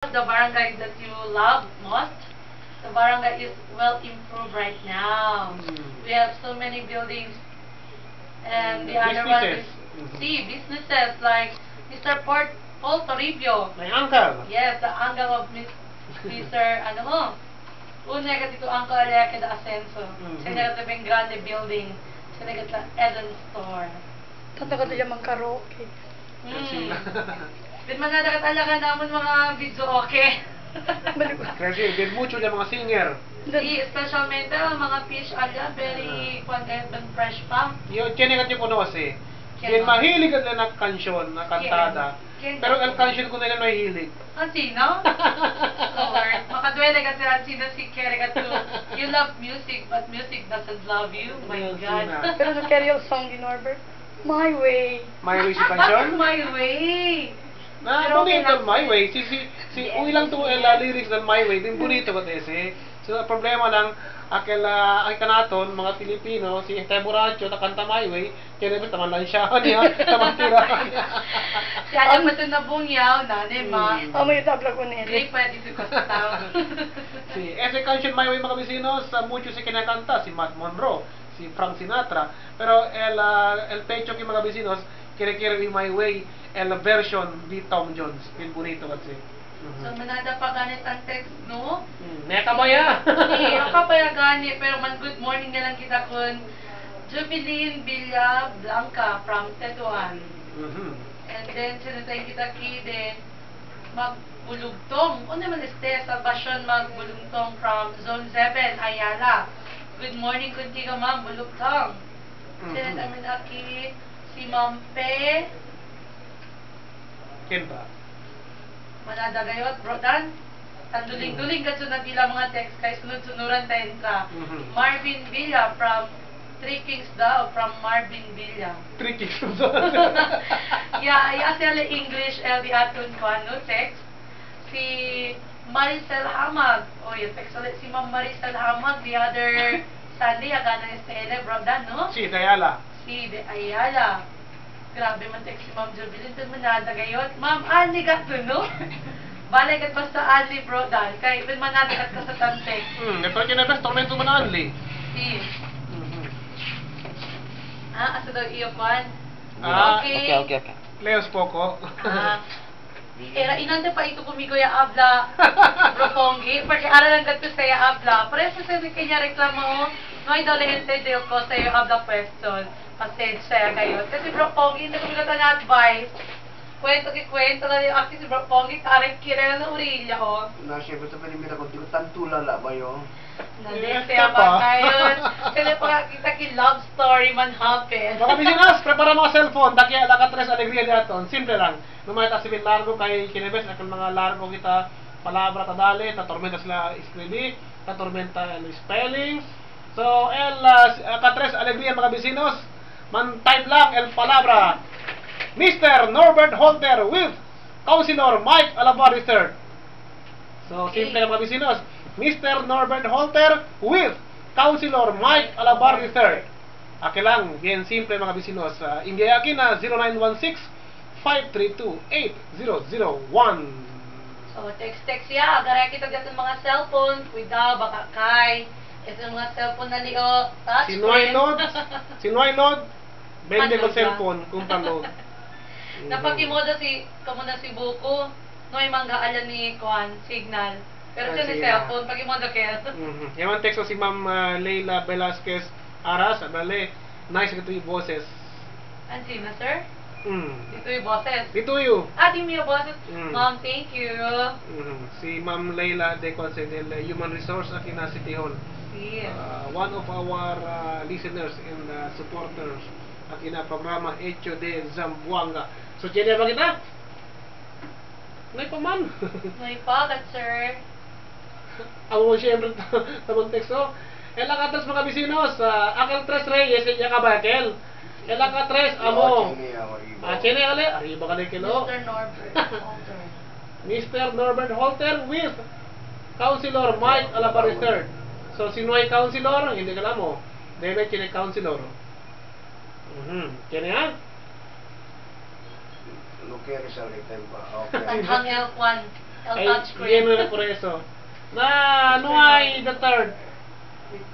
the barangay that you love most? The barangay is well improved right now. We have so many buildings, and the other one is businesses like Mr. Paul Toribio. My uncle. Yes, the uncle of Mr. ano mo? Una ka dito uncle Alea da Ascenso. Sila ka tabing grande building. Sila ka Eden Store. Tanda ka nila mang karaoke. Din man nadakat alaga naman mga video okay. Kasi din mucho yung mga singer. Si specialmente mga fish ala very content and fresh pa. Yung chinikat yung kuno kasi. Yan mahilig at na kansyon, na kantada. Pero ang kansyon ko na lang mahilig. Ang sino? Lord, makaduwele kasi ang sino si Kerry to. You love music, but music doesn't love you. My God. Pero sa karaoke song ni Norbert, My Way. My Way si Bakit kansyon? My Way? Na, Pero bonito okay ang My Way. Si uwi lang to lyrics ng My Way. Din bonito ko kasi. So, problema lang, akil kanaton, mga Pilipino, si Ete Buracho, nakanta My Way, kaya naman taman lang siya niya, taman tirahan niya. Si Alam mo ito na bungyaw, nane ma. May tabla ko nila. Hindi pwede si Costaw. Si ese canción My Way mga vecinos, mucho si kinakanta, si Matt Monroe, si Frank Sinatra, pero el pecho que mga vecinos, quiere My Way, el version di Tom Jones, bien bonito kasi. So, manada pa ganit ang text, no? Neka ba ya? Hindi, ako pa yung ganit, pero man good morning na lang kita kun Jubilin Villa Blanca from Tetuan. And then, sinatay kita din, magbulugtong. O naman este, Salvacion magbulugtong from Zone 7, Ayala. Good morning, kuntiga ma'am, bulugtong. Sinatay min aki, si Ma'am Pe. Ken ba? Manada gayot, bro Dan. Tanduling-duling ka sunod bilang mga text kay sunod-sunuran tayo ka. Marvin Villa from Three Kings daw, from Marvin Villa. Tricky. Yeah, sila English, di atun ko, ano, text. Si Maricel Hamag. O, yung text ulit si Ma'am Maricel Hamag, the other Sunday, agana yung stele, bro Dan, no? Si Dayala. Si De Ayala. Grabe man text si Ma'am Jubilin, dun manada gayot. Ma'am, ani ka to, no? Balik at basta ali, bro, Dan. Kaya even manadakat ka sa tante. Pero kinabas, tormento mo na anli. Si. Asa daw iyo, Juan? Okay. Okay. Leos Poco. Era inante pa ito kumigo ya abla, bro Pongi. Porque ara lang gato sa ya abla. Pero sa sabi kanya reklamo, no ay daw lehente del ko sa ya abla question. Pasensya kayo. Kasi bro Pongi, hindi ko minata na advice. Kwento na yung active si Bro Pongi, karang kira na urilla, oh. Na, syempre, sa palimira ko, tantulala ba yun? Kaya ba ngayon? Kasi pa kita ki love story man happen. Mga bisinas, prepara mga cellphone, daki alaka tres alegria daton. Simple lang. Numay ta sibin largo kay kinebes akan mga largo kita palabra ta dali, ta tormenta sila escribi, ta tormenta spellings. So katres alegria mga bisinos, man type lang el palabra Mr. Norbert Holter with Councilor Mike Alabar III. So simple lang mga bisinos. Mr. Norbert Holter with Councilor Mike Alabar III. Aki lang, bien simple mga bisinos. Indiayakin na 0916-532-8001. So, text ya. Agara kita dito mga cellphone. Kuida, baka kay. Ito yung mga cellphone na liyo. Sinuay load, bende ko cellphone, kumpang load. Napakimoda kamuna si Buko. Noy mangga ni Kwan, signal. Pero siya ni cellphone, pag-imoda kaya. Yaman text ko si Ma'am Leila Velasquez Aras, abale, nice ito yung boses. Ansi na, sir? Dito yung boses. Dito yung. Di mo yung boses. Ma'am, thank you. Si Ma'am Leila de Consedel, Human Resource aquí na City Hall. Yes. One of our listeners and supporters aquí na programa Hecho de Zamboanga. So, tiyan ba kita? Ngay pa man. May pagat, sir. Amo mo siyempre tamang teksto. Ela ka tres mga bisinos, akal tres reyes, iya ka bakel. Ela ka tres, amo. Chene ale, arriba ka na kilo. Mr. Norbert Holter. Mr. Norbert Holter with Councilor Mike Alabar III. So, sino ay Councilor? Hindi ka alam mo. Debe, chene Councilor. Chene yan? Lo que eres ahorita, okay. Ang Hangel Kwan. El touchscreen. Yeno na por eso. Na, ano ay the third?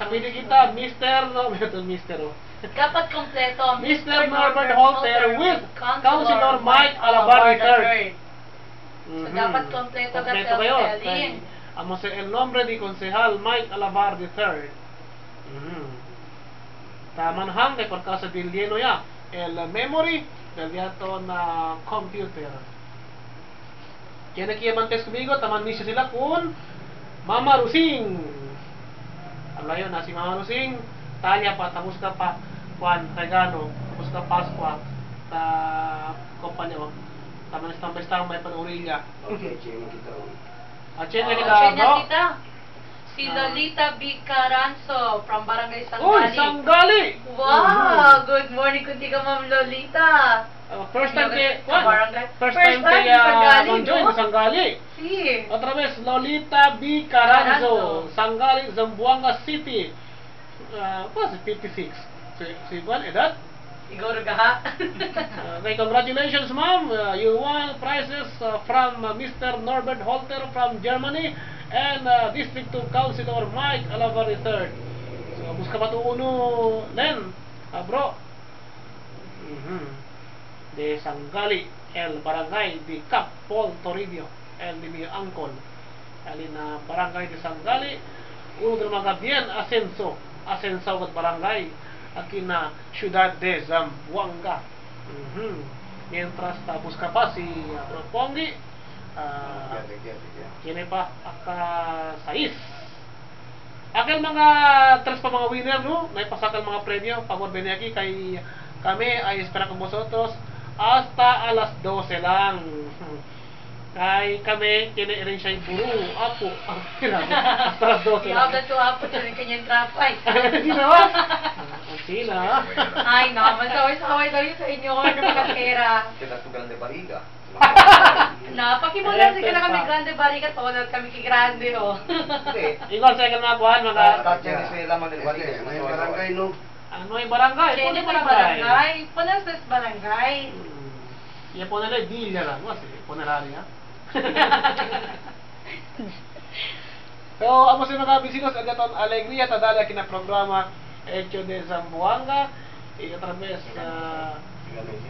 Kapili kita, Mr. No, Mr. Oh. Dapat kompleto. Mr. Norbert Holter with Councilor Mike Alabar III. So, dapat kompleto ka Kompleto sa kayo. spelling. Amo si el nombre di Konsehal Mike Alabar III. Tamanhang de por causa del lleno ya. El memory del diato na computer. Kaya nakiyamantes kumigo, taman misyo sila kun Mama Rusing. Alam yun na si Mama Rusing, talya pa, tapos ka pa, Juan, Regano, tapos ka Pasqua, ta kumpanya mo. Taman istang may panuriya. Okay, check kita. At yun na Oh, kita, check bro. kita. Si Lolita B. Caranzo from Barangay Uy, Sanggali. Sanggali! Wow! Good morning kunti ka, Ma'am Lolita. First time kay Sa Juan. barangay. First time kay Sanggali, Conjoy, no? Sanggali. Si. Otra vez, Lolita B. Caranzo, Caranzo. Sanggali, Zamboanga City. What's it, 56? Si Juan, edad? Siguro ka ha? Okay, congratulations, ma'am. You won prizes from Mr. Norbert Holter from Germany and District 2 Councilor Mike Alabar III. So, buska pa ito uno, Len, bro. De Sanggali, el barangay de Cap Paul Toribio, el de mi uncle. Alina barangay de Sanggali, uno del mga bien Ascenso at barangay aquí na Ciudad de Zamboanga. Mientras busca pa si Bro Pongi, kini pa aka sais. Akal mga tres pa mga winner no, may pasakal mga premyo, pagod binaki kay kami ay espera con vosotros hasta alas 12 lang. Kay kami kini rin siya buru apo. Hasta alas 12 lang. Iabot ko apo sa kanyang trapay. Sino ba? Sino? Ay, naman. Saway-saway daw yun sa inyo. Ano mga pera? Kita tu grande barriga. Napakimulan ka na kami grande barika. Tonal kami ki grande, oh. Igual sa ikan mga buwan, mga... Tatya ni sila man del barriga. May barangay no. Ano yung barangay? Sino Puno may barangay? Panasas barangay. Ya ponele villa lang. Wala sige, ponelari ha. So, amo sa mga bisinos, agaton alegría tadala kina programa hecho de Zamboanga y otra vez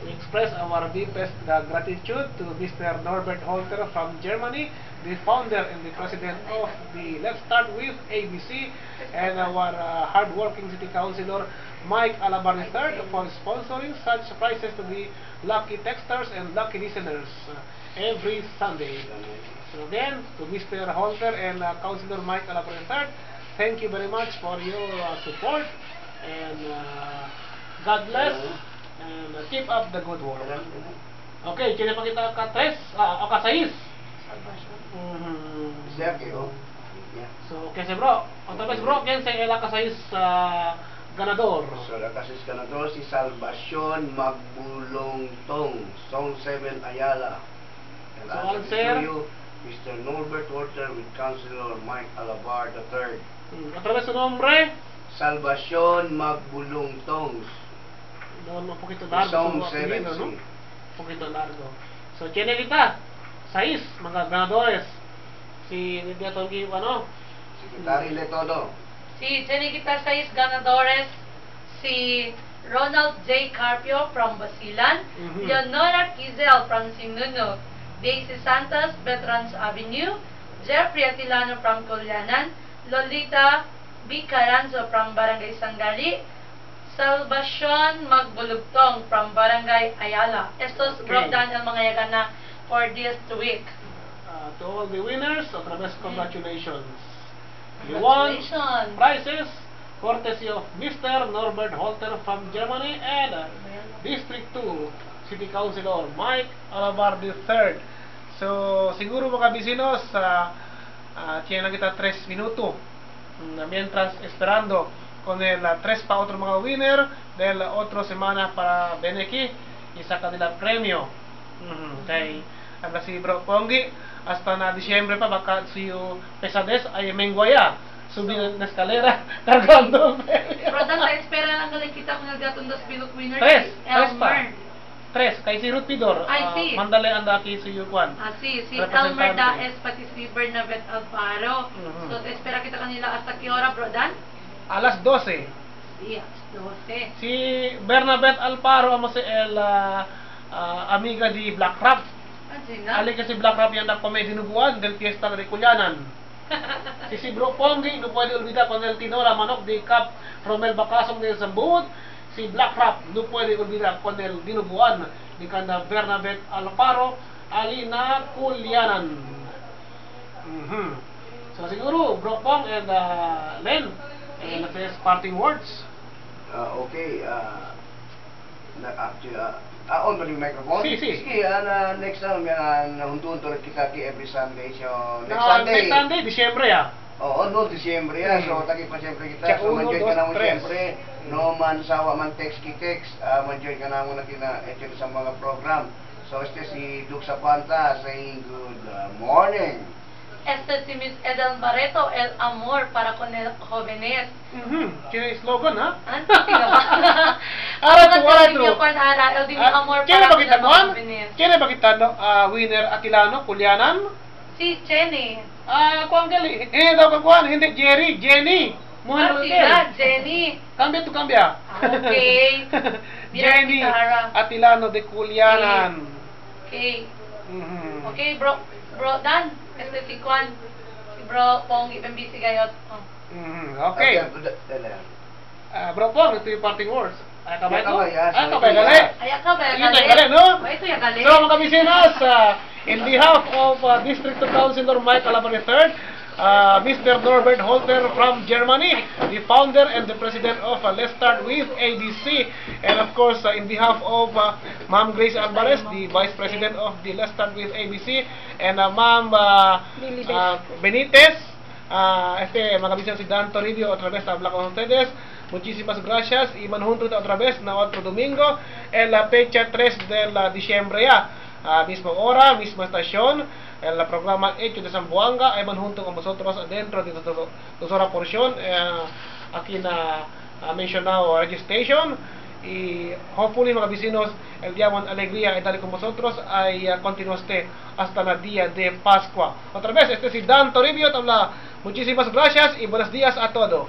we express our deepest gratitude to Mr. Norbert Holter from Germany, the founder and the president of the Let's Start With ABC, and our hard-working city councilor Mike Alabar III for sponsoring such prizes to the lucky texters and lucky listeners every Sunday. So again, to Mr. Holter and Councilor Mike Alabar III, thank you very much for your support, and God bless, and keep up the good work. Okay, kaya pa kita ka-tres, o ka-sais. Sergio. So, kasi bro, otra vez bro, kaya sa ela ka-sais ganador. So, nakasis ganador si Salvacion Magbulongtong, Zone 7 Ayala. And So, answer answer? to you, Mr. Norbert Holter with Councilor Mike Alabar III. Otra vez su nombre. Salvacion Magbulongtong, No, un poquito largo Zone su 7, apellido, ¿no? sí. Un poquito largo. So, tiene kita, 6 mga ganadores. Si Lydia Tolgi, ano? Secretary Letodo. Si Jenny kita 6 ganadores. Si Ronald J. Carpio from Basilan. Leonora Kizel from Sinuno. Daisy Santos, Veterans Avenue. Jeffrey Atilano from Culianan. Lolita B. Caranzo from Barangay Sanggali. Salvacion Magbulugtong from Barangay Ayala. Estos Okay. broke down ang mga yagana for this week. To all the winners, otra vez congratulations. You won Congratulations. prizes courtesy of Mr. Norbert Holter from Germany and District 2 City Councilor Mike Alabar III. So, siguro mga bisinos, tienen kita 3 minutos mientras esperando con el 3 pa otro mga winner del otro semana para Beneki y saca nila premio. Kay anda si Bro Pongi hasta na Disyembre pa baka si Pesades ay menguaya subir na escalera cargando el premio. Pero dan sa espera lang galing kita kung nagdatong 2 minute winner. Tres pa. Elmer. tres. Kay si Ruth Pidor. Ay, si. Mandalay ang daki si Yukuan. Si Representante. Elmer Daes, pati si Bernabet Alfaro. Mhm. So, espera kita kanila hasta que hora, bro, Dan? Alas 12. Sí, 12. Si Bernabet Alfaro amo si el amiga di Black Rap. Ansin na? Ali kasi Black Rap yan na pamay dinubuan del fiesta de Culianan. Si Bro Pongi, no puede olvidar con el Tinora Manok de Cap Romel Bacasong de Zambud. Si Black Rap, no puede olvidar con el dinubuan ni kanda Bernabet Alfaro, ali na Culianan. So siguro, Bro Pong and Len, let's say parting words. Okay, actually, on ba yung microphone? Si. Sige, next time, nahuntuan to kita ki every Sunday. So, next Next Sunday, Disyembre Oo, no, Disyembre yan. So, tagi pa siyempre kita. Check So, uno, man-join dos, ka naman tres. siyempre. No man sawa man text ki text. Man-join ka naman na sa mga program. So, si Duke Zapanta saying good morning. Este si Miss Edel Barreto, El Amor para con el jóvenes. Kaya yung slogan, ha? Antes sino ba? Araw to, araw to. Yung panara, El Divino Amor Kaya para ba con kita el noon? jóvenes. Kaya ba kita winner Atilano, Kulianan? Si Jenny. Kuang gali. Daw ka kuan, hindi Jenny. Muhan Sila, Jenny. Cambia to cambia. Okay. Jenny Tara. Atilano de Kulianan. Okay. Okay, bro Dan. Si Kwan. Si bro Pongi, pembisi gayot. Okay. Bro Pong, ito yung parting words. Ay, kabay ko? Kabay, Ay, kabay gali. Ayak ka ba? Ito yung gali, no? Ito yung gali. So, mga kabisinas, in behalf of District Councilor Mike Alaban III, Mr. Norbert Holter from Germany, the founder and the president of Let's Start With ABC, and of course, in behalf of Ma'am Grace Alvarez, the vice president of the Let's Start With ABC, and Ma'am Benitez, mga kabisinas, si Dan Toribio otra vez habla con ustedes. Muchísimas gracias y manjunto otra vez na otro domingo en la fecha 3 de diciembre ya. Misma hora, misma estación, el programa Hecho de Zamboanga ay manjunto con vosotros dentro de nuestra porción aquí na mencionado registration y hopefully mga vecinos el día con alegría y dale con vosotros ay continuaste hasta el día de Pascua. Otra vez, este es Dan Toribio, habla. Muchísimas gracias y buenos días a todos.